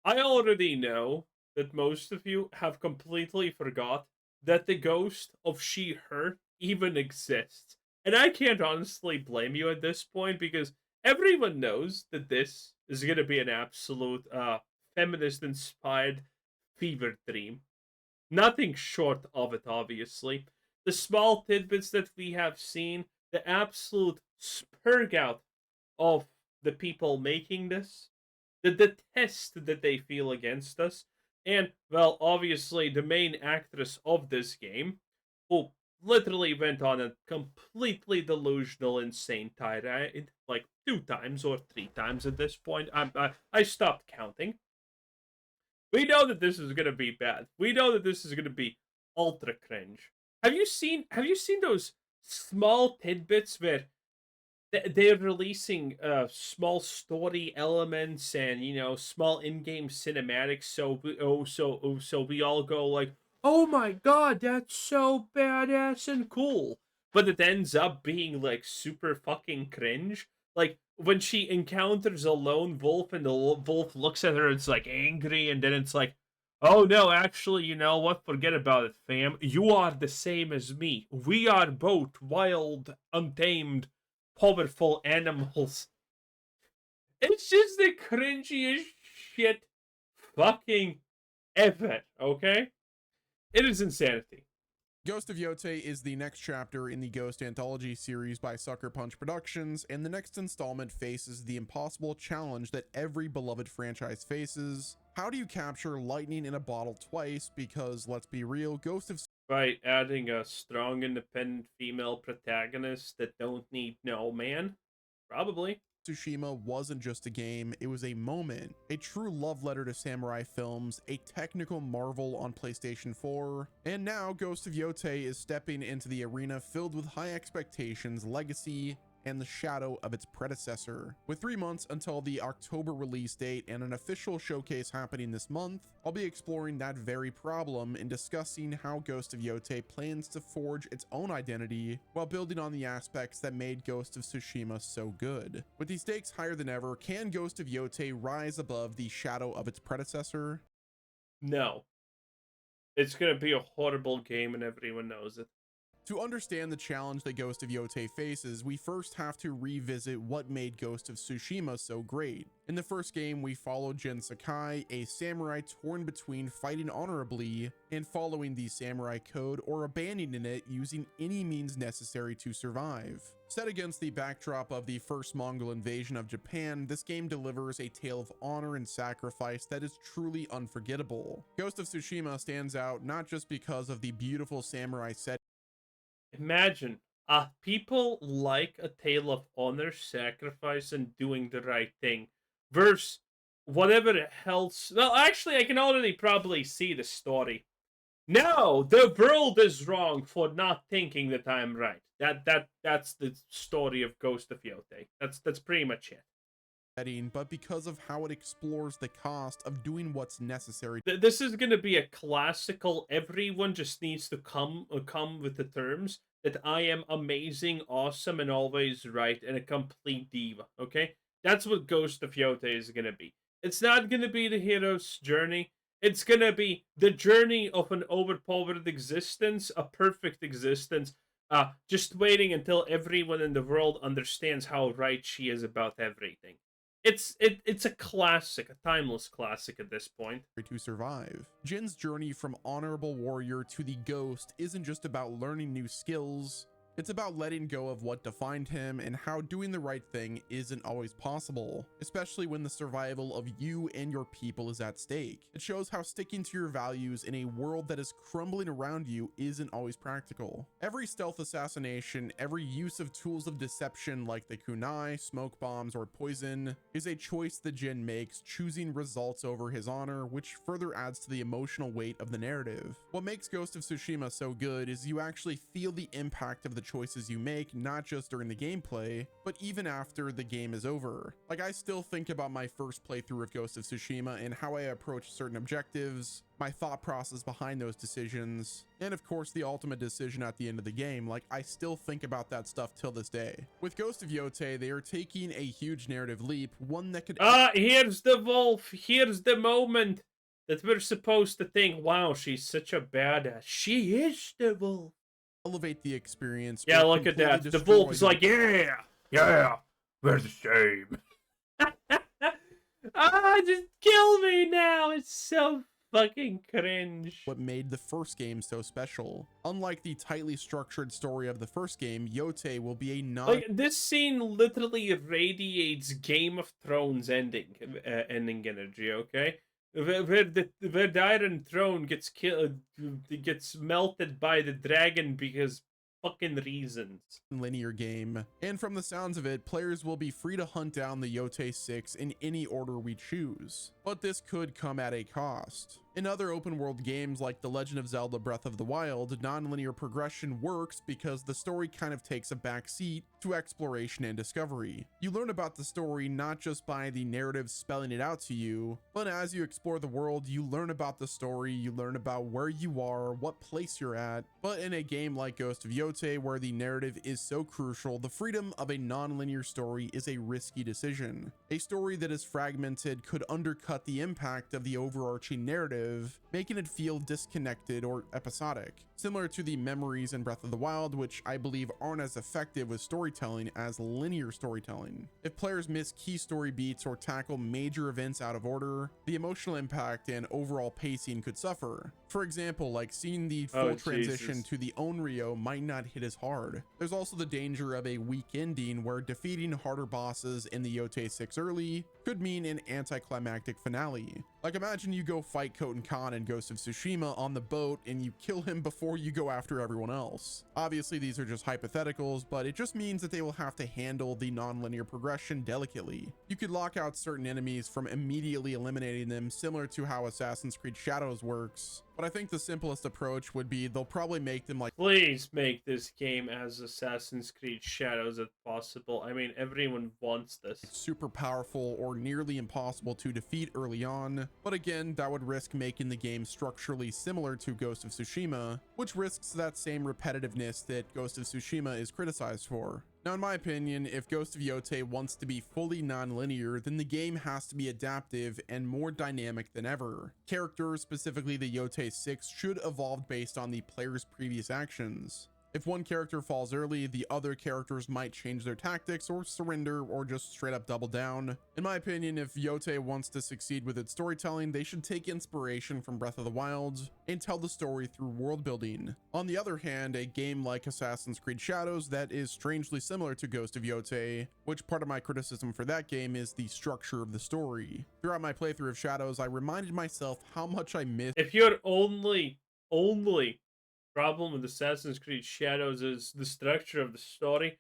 I already know that most of you have completely forgot that the ghost of she/her even exists. And I can't honestly blame you at this point because everyone knows that this is going to be an absolute feminist inspired fever dream. Nothing short of it, obviously. The small tidbits that we have seen, the absolute spurg out of the people making this, the test that they feel against us, and, well, obviously, the main actress of this game, who literally went on a completely delusional, insane tirade, like 2 times or 3 times at this point. I stopped counting. We know that this is gonna be bad. We know that this is gonna be ultra cringe. Have you seen those small tidbits where they're releasing small story elements and small in-game cinematics so we all go like, oh my god, that's so badass and cool, but it ends up being like super fucking cringe, like when she encounters a lone wolf and the wolf looks at her, it's like angry, and then it's like, oh no, actually, you know what, forget about it, fam, you are the same as me, we are both wild, untamed, powerful animals. It's just the cringiest shit fucking ever, okay? It is insanity. Ghost of Yotei is the next chapter in the Ghost Anthology series by Sucker Punch Productions, and the next installment faces the impossible challenge that every beloved franchise faces. How do you capture lightning in a bottle twice? Because let's be real, Ghost of By adding a strong, independent female protagonist that don't need no man? Probably. Tsushima wasn't just a game, it was a moment, a true love letter to samurai films, a technical marvel on PlayStation 4, and now Ghost of Yotei is stepping into the arena filled with high expectations, legacy, and the shadow of its predecessor. With 3 months until the October release date and an official showcase happening this month, I'll be exploring that very problem and discussing how Ghost of Yotei plans to forge its own identity while building on the aspects that made Ghost of Tsushima so good. With these stakes higher than ever, can Ghost of Yotei rise above the shadow of its predecessor? No. It's gonna be a horrible game and everyone knows it. To understand the challenge that Ghost of Yotei faces, we first have to revisit what made Ghost of Tsushima so great. In the first game, we followed Jin Sakai, a samurai torn between fighting honorably and following the samurai code, or abandoning it using any means necessary to survive. Set against the backdrop of the first Mongol invasion of Japan, this game delivers a tale of honor and sacrifice that is truly unforgettable. Ghost of Tsushima stands out not just because of the beautiful samurai setting. Imagine, people like a tale of honor, sacrifice, and doing the right thing, versus whatever else. Well, actually, I can already probably see the story. No, the world is wrong for not thinking that I'm right. That's the story of Ghost of Yotei. That's pretty much it. But because of how it explores the cost of doing what's necessary. This is gonna be a classical. Everyone just needs to come with the terms that I am amazing, awesome, and always right, and a complete diva. Okay, that's what Ghost of Yotei is gonna be. It's not gonna be the hero's journey. It's gonna be the journey of an overpowered existence, a perfect existence. Just waiting until everyone in the world understands how right she is about everything. It's a classic, a timeless classic at this point. To survive. Jin's journey from honorable warrior to the ghost isn't just about learning new skills, it's about letting go of what defined him and how doing the right thing isn't always possible, especially when the survival of you and your people is at stake. It shows how sticking to your values in a world that is crumbling around you isn't always practical. Every stealth assassination, every use of tools of deception like the kunai, smoke bombs, or poison is a choice that Jin makes, choosing results over his honor, which further adds to the emotional weight of the narrative. What makes Ghost of Tsushima so good is you actually feel the impact of the choices you make, not just during the gameplay, but even after the game is over. Like, I still think about my first playthrough of Ghost of Tsushima and how I approached certain objectives, my thought process behind those decisions, and of course the ultimate decision at the end of the game. Like, I still think about that stuff till this day. With Ghost of Yotei, they are taking a huge narrative leap, one that could— here's the wolf, here's the moment that we're supposed to think, wow, she's such a badass. She is the wolf. elevate the experience. Yeah, or look at that. completely The destroy wolf is like, yeah, we're the same. Just kill me now. It's so fucking cringe. what made the first game so special. Unlike the tightly structured story of the first game, Yotei will be a Like, this scene literally radiates Game of Thrones ending energy, okay? Where the Iron Throne gets killed, gets melted by the dragon because fucking reasons. linear game, and from the sounds of it, players will be free to hunt down the Yotei 6 in any order we choose. But this could come at a cost. In other open world games like The Legend of Zelda Breath of the Wild, non-linear progression works because the story kind of takes a back seat to exploration and discovery. You learn about the story not just by the narrative spelling it out to you, but as you explore the world, you learn about the story, you learn about where you are, what place you're at. But in a game like Ghost of Yotei, where the narrative is so crucial, the freedom of a non-linear story is a risky decision. A story that is fragmented could undercut the impact of the overarching narrative, making it feel disconnected or episodic, similar to the memories in Breath of the Wild, which I believe aren't as effective with storytelling as linear storytelling. If players miss key story beats or tackle major events out of order, the emotional impact and overall pacing could suffer. For example, like seeing the full transition to the Onryo might not hit as hard. There's also the danger of a weak ending where defeating harder bosses in the Yotei 6 early could mean an anticlimactic finale. Like, imagine you go fight Koten Khan in Ghost of Tsushima on the boat and you kill him before you go after everyone else. Obviously these are just hypotheticals, but it just means that they will have to handle the non-linear progression delicately. You could lock out certain enemies from immediately eliminating them, similar to how Assassin's Creed Shadows works. But I think the simplest approach would be they'll probably make them like— please make this game as Assassin's Creed Shadows as possible. I mean, everyone wants this. super powerful or nearly impossible to defeat early on, but again, that would risk making the game structurally similar to Ghost of Tsushima, which risks that same repetitiveness that Ghost of Tsushima is criticized for. Now, in my opinion, if Ghost of Yotei wants to be fully non-linear, then the game has to be adaptive and more dynamic than ever. Characters, specifically the Yotei 6, should evolve based on the player's previous actions. If one character falls early, the other characters might change their tactics or surrender or just straight up double down. In my opinion, if Yotei wants to succeed with its storytelling, they should take inspiration from Breath of the Wild and tell the story through world building. On the other hand, a game like Assassin's Creed Shadows that is strangely similar to Ghost of Yotei, which part of my criticism for that game is the structure of the story. Throughout my playthrough of Shadows, I reminded myself how much I missed— if your only problem with Assassin's Creed Shadows is the structure of the story,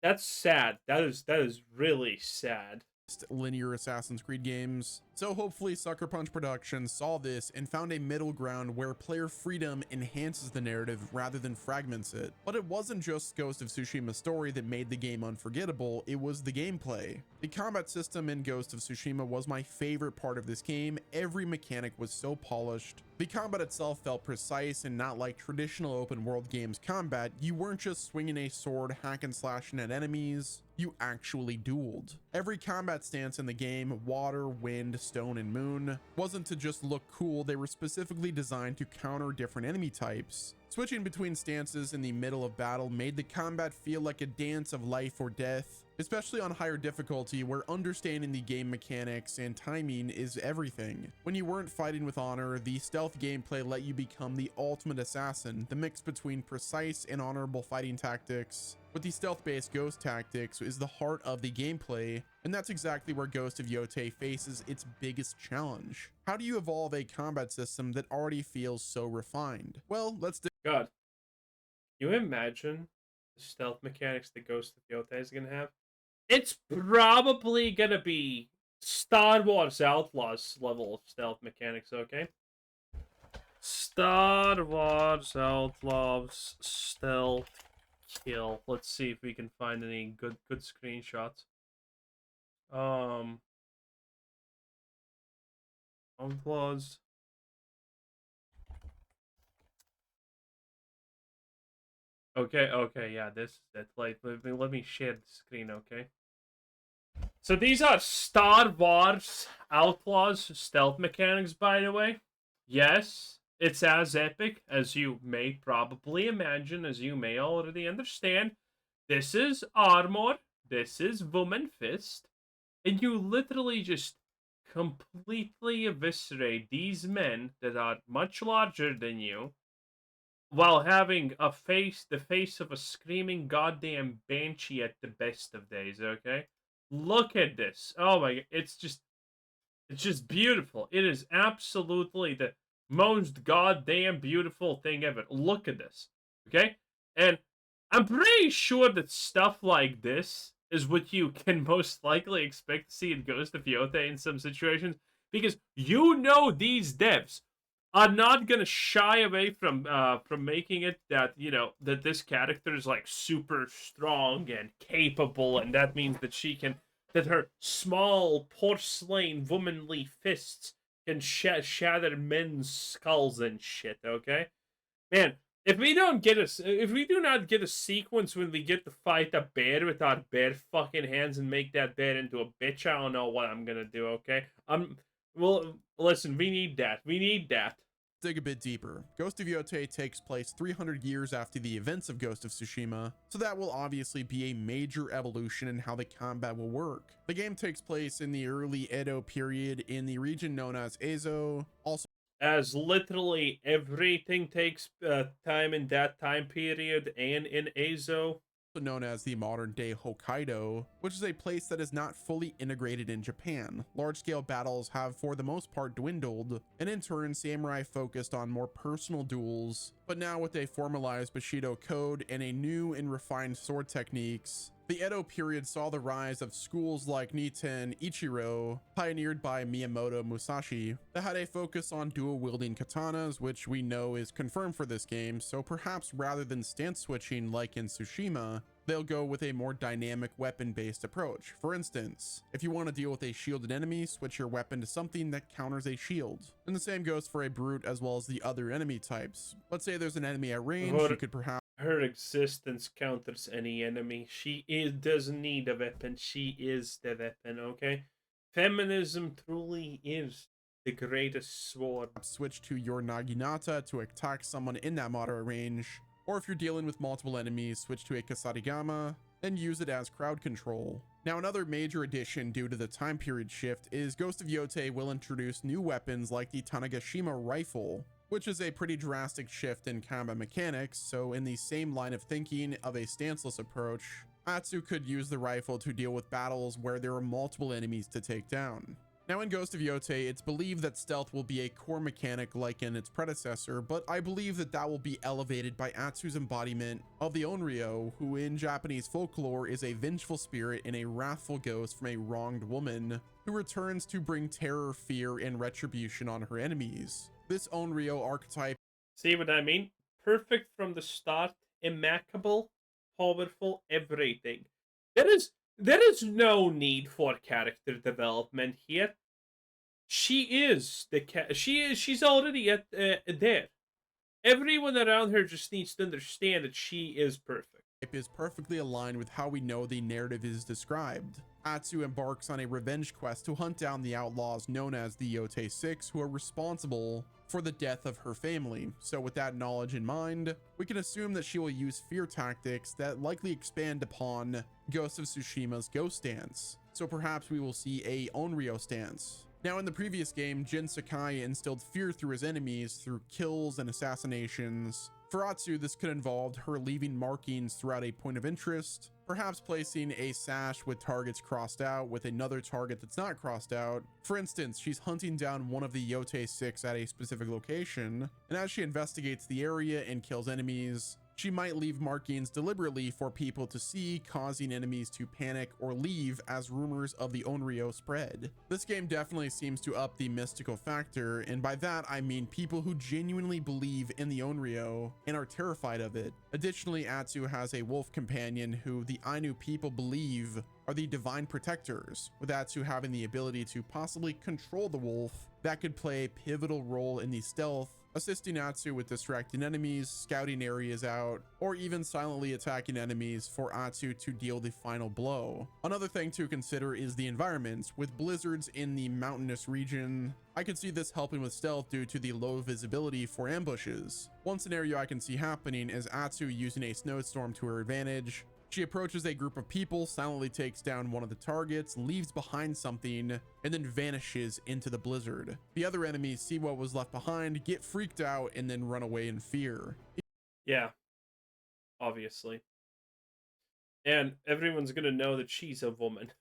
that's sad. That is really sad. linear Assassin's Creed games. So hopefully Sucker Punch Productions saw this and found a middle ground where player freedom enhances the narrative rather than fragments it. But it wasn't just Ghost of Tsushima's story that made the game unforgettable, it was the gameplay. The combat system in Ghost of Tsushima was my favorite part of this game. Every mechanic was so polished. The combat itself felt precise and not like traditional open world games combat. You weren't just swinging a sword, hack and slashing at enemies, you actually dueled. Every combat stance in the game, water, wind, stone, and moon, wasn't to just look cool, they were specifically designed to counter different enemy types. Switching between stances in the middle of battle made the combat feel like a dance of life or death, especially on higher difficulty where understanding the game mechanics and timing is everything. When you weren't fighting with honor, the stealth gameplay let you become the ultimate assassin, the mix between precise and honorable fighting tactics. With the stealth-based ghost tactics is the heart of the gameplay, and that's exactly where Ghost of Yotei faces its biggest challenge. How do you evolve a combat system that already feels so refined? Well, let's God, can you imagine the stealth mechanics that Ghost of Yotei is gonna have? It's probably gonna be Star Wars Outlaws level of stealth mechanics, okay? Star Wars Outlaws stealth kill. Let's see if we can find any good screenshots. Outlaws. Okay, yeah, this is it. Like, let me share the screen, okay? So these are Star Wars Outlaws stealth mechanics, by the way. Yes, it's as epic as you may probably imagine, as you may already understand. This is armor, this is woman fist, and you literally just completely eviscerate these men that are much larger than you while having the face of a screaming goddamn banshee at the best of days, okay? Look at this. Oh my god, it's just beautiful. It is absolutely the most goddamn beautiful thing ever. Look at this. Okay? And I'm pretty sure that stuff like this is what you can most likely expect to see in Ghost of Yotei in some situations. Because you know these devs are not gonna shy away from making it that, you know, that this character is like super strong and capable, and that means that that her small porcelain womanly fists can shatter men's skulls and shit. Okay, man. If we do not get a sequence when we get to fight a bear with our bare fucking hands and make that bear into a bitch, I don't know what I'm gonna do. Okay, well, listen, we need that. We need that. Dig a bit deeper. Ghost of Yotei takes place 300 years after the events of Ghost of Tsushima, so that will obviously be a major evolution in how the combat will work. The game takes place in the early Edo period in the region known as Ezo, also As literally everything takes time in that time period and in Azo. known as the modern day Hokkaido, which is a place that is not fully integrated in Japan. Large-scale battles have for the most part dwindled, and in turn samurai focused on more personal duels, but now with a formalized Bushido code and a new and refined sword techniques, the Edo period saw the rise of schools like Niten Ichiro, pioneered by Miyamoto Musashi, that had a focus on dual-wielding katanas, which we know is confirmed for this game, so perhaps rather than stance switching like in Tsushima, they'll go with a more dynamic weapon-based approach. For instance, if you want to deal with a shielded enemy, switch your weapon to something that counters a shield. And the same goes for a brute as well as the other enemy types. Let's say there's an enemy at range, you could perhaps her existence counters any enemy. Doesn't need a weapon. She is the weapon, okay? Feminism truly is the greatest sword. switch to your Naginata to attack someone in that moderate range. Or if you're dealing with multiple enemies, switch to a Kasarigama and use it as crowd control. Now, another major addition due to the time period shift is Ghost of Yotei will introduce new weapons like the Tanegashima rifle, which is a pretty drastic shift in combat mechanics. So in the same line of thinking of a stanceless approach, Atsu could use the rifle to deal with battles where there are multiple enemies to take down. Now in Ghost of Yotei, it's believed that stealth will be a core mechanic like in its predecessor, but I believe that that will be elevated by Atsu's embodiment of the Onryo, who in Japanese folklore is a vengeful spirit and a wrathful ghost from a wronged woman, who returns to bring terror, fear, and retribution on her enemies. This Onryo archetype, see what I mean? Perfect from the start, immaculable, powerful, everything. There is no need for character development here. She's already at there. Everyone around her just needs to understand that she is perfect. is perfectly aligned with how we know the narrative is described. Atsu embarks on a revenge quest to hunt down the outlaws known as the Yotei 6, who are responsible for the death of her family. So with that knowledge in mind, we can assume that she will use fear tactics that likely expand upon Ghost of Tsushima's ghost stance. So perhaps we will see a Onryo stance. Now in the previous game, Jin Sakai instilled fear through his enemies through kills and assassinations. For Atsu, this could involve her leaving markings throughout a point of interest, perhaps placing a sash with targets crossed out with another target that's not crossed out. For instance, she's hunting down one of the Yotei 6 at a specific location, and as she investigates the area and kills enemies, She might leave markings deliberately for people to see, causing enemies to panic or leave as rumors of the Onryo spread. This game definitely seems to up the mystical factor, and by that I mean people who genuinely believe in the Onryo and are terrified of it. Additionally, Atsu has a wolf companion who the Ainu people believe are the divine protectors, with Atsu having the ability to possibly control the wolf that could play a pivotal role in the stealth, assisting Atsu with distracting enemies, scouting areas out, or even silently attacking enemies for Atsu to deal the final blow. Another thing to consider is the environment. With blizzards in the mountainous region, I could see this helping with stealth due to the low visibility for ambushes. One scenario I can see happening is Atsu using a snowstorm to her advantage. She approaches a group of people, silently takes down one of the targets, leaves behind something, and then vanishes into the blizzard. The other enemies see what was left behind, get freaked out, and then run away in fear. Yeah, obviously. And everyone's gonna know that she's a woman.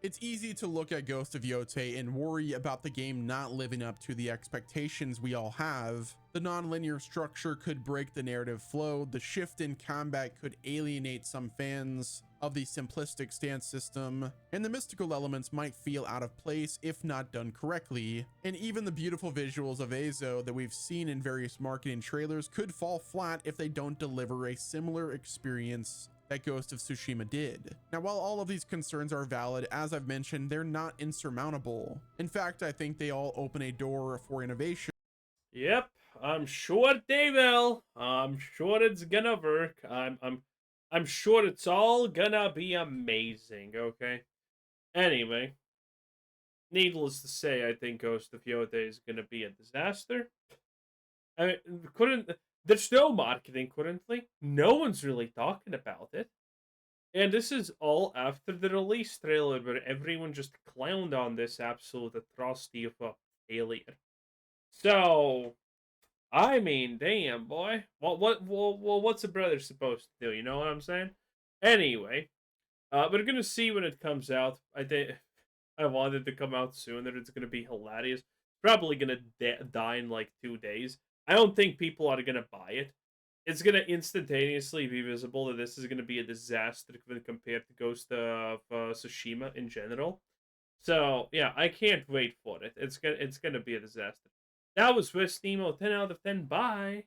It's easy to look at Ghost of Yotei and worry about the game not living up to the expectations we all have. The non-linear structure could break the narrative flow, the shift in combat could alienate some fans of the simplistic stance system, and the mystical elements might feel out of place if not done correctly. And even the beautiful visuals of Ezo that we've seen in various marketing trailers could fall flat if they don't deliver a similar experience that Ghost of Tsushima did. Now, while all of these concerns are valid, as I've mentioned, they're not insurmountable. In fact, I think they all open a door for innovation. Yep, I'm sure they will. I'm sure it's gonna work. I'm sure it's all gonna be amazing, okay? Anyway, needless to say, I think Ghost of Yotei is gonna be a disaster. I mean, couldn't there's no marketing currently. No one's really talking about it. And this is all after the release trailer where everyone just clowned on this absolute atrocity of a failure. So, I mean, damn, boy. What's a brother supposed to do? You know what I'm saying? Anyway, we're gonna see when it comes out. I think I want it to come out sooner. It's gonna be hilarious. Probably gonna die in like 2 days. I don't think people are gonna buy it. It's gonna instantaneously be visible that this is gonna be a disaster when compared to Ghost of Tsushima in general. So yeah, I can't wait for it. It's gonna be a disaster. That was West Nemo 10 out of 10. Bye.